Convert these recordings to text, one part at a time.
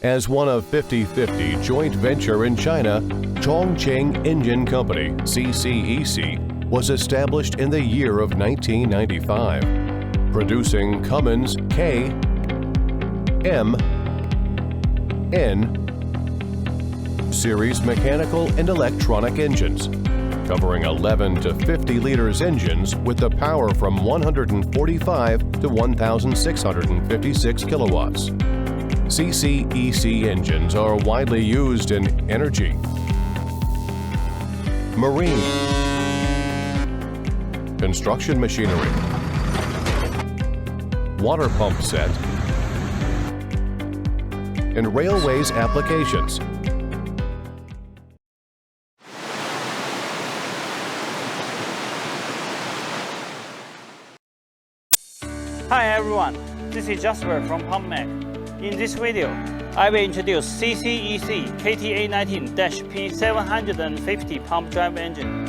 As one of 50/50 joint venture in China, Chongqing Engine Company, CCEC, was established in the year of 1995, producing Cummins K, M, N series mechanical and electronic engines, covering 11 to 50 liters engines with the power from 145 to 1,656 kilowatts. CCEC engines are widely used in energy, marine, construction machinery, water pump set, and railways applications. Hi everyone, this is Jasper from PumpMac. In this video, I will introduce CCEC KTA19-P750 pump drive engine.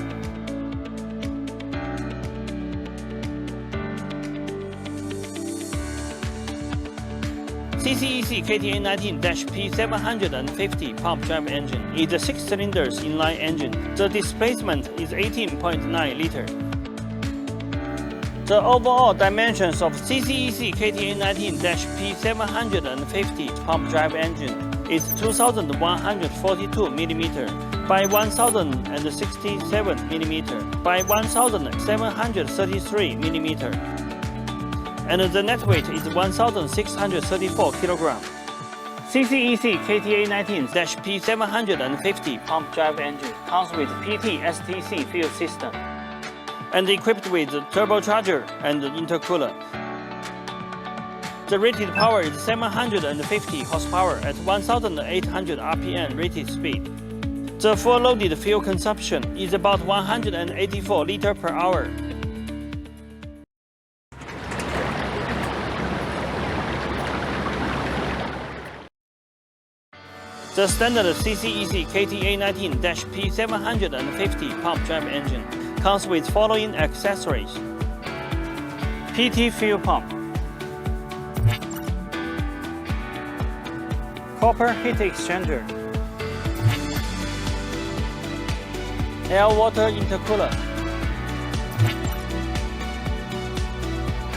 CCEC KTA19-P750 pump drive engine is a 6-cylinder inline engine. The displacement is 18.9 liters. The overall dimensions of CCEC KTA19-P750 pump drive engine is 2,142 mm by 1,067 mm by 1,733 mm, and the net weight is 1,634 kg. CCEC KTA19-P750 pump drive engine comes with PT-STC fuel system and equipped with turbocharger and intercooler. The rated power is 750 horsepower at 1,800 RPM rated speed. The full loaded fuel consumption is about 184 liters per hour. The standard CCEC KTA19-P750 pump drive engine comes with following accessories: PT fuel pump, copper heat exchanger, air water intercooler,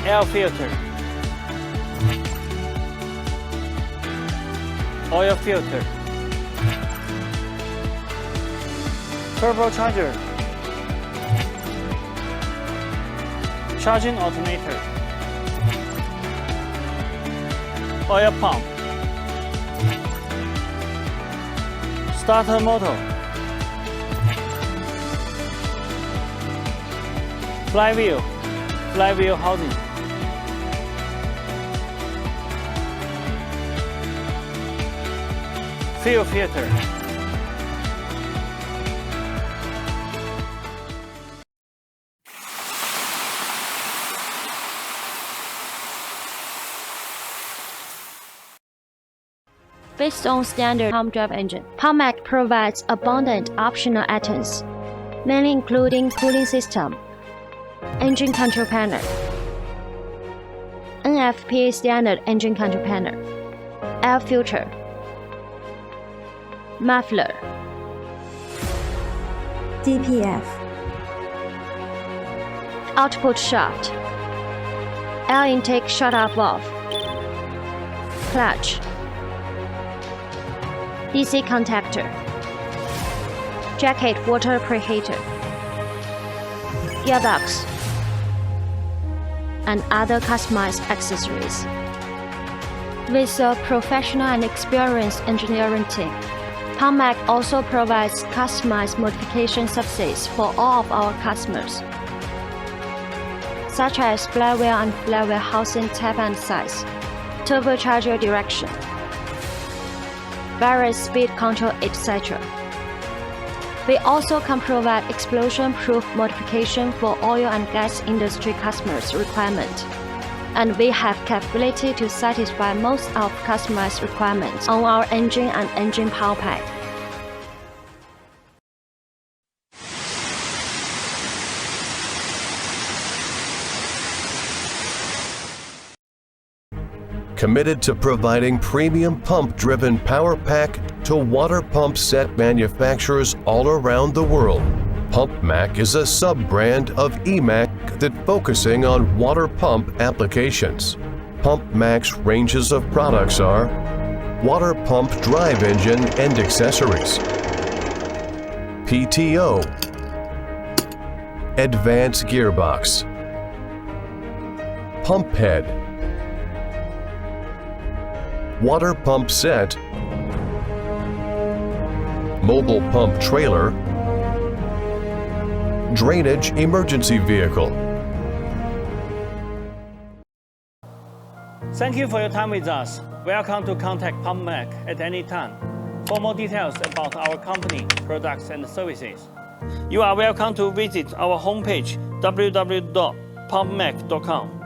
air filter, oil filter, turbocharger, charging alternator, oil pump, starter motor, flywheel housing, fuel filter. Based on standard pump drive engine, PumpMac provides abundant optional items, mainly including cooling system, engine control panel, NFPA standard engine control panel, air filter, muffler, DPF, output shaft, air intake shut-off valve, clutch, DC contactor, jacket water preheater, gearbox, and other customized accessories. With a professional and experienced engineering team, PumpMac also provides customized modification services for all of our customers, such as flywheel and flywheel housing type and size, turbocharger direction, various speed control, etc. We also can provide explosion-proof modification for oil and gas industry customers' requirement, and we have capability to satisfy most of customers' requirements on our engine and engine power pack. committed to providing premium pump-driven power pack to water pump set manufacturers all around the world. PumpMac is a sub-brand of EMAC that focusing on water pump applications. PumpMac's ranges of products are water pump drive engine and accessories, PTO, advanced gearbox, pump head, water pump set, mobile pump trailer, drainage emergency vehicle. Thank you for your time with us. Welcome to contact PumpMac at any time for more details about our company, products, and services. You are welcome to visit our homepage www.pumpmac.com.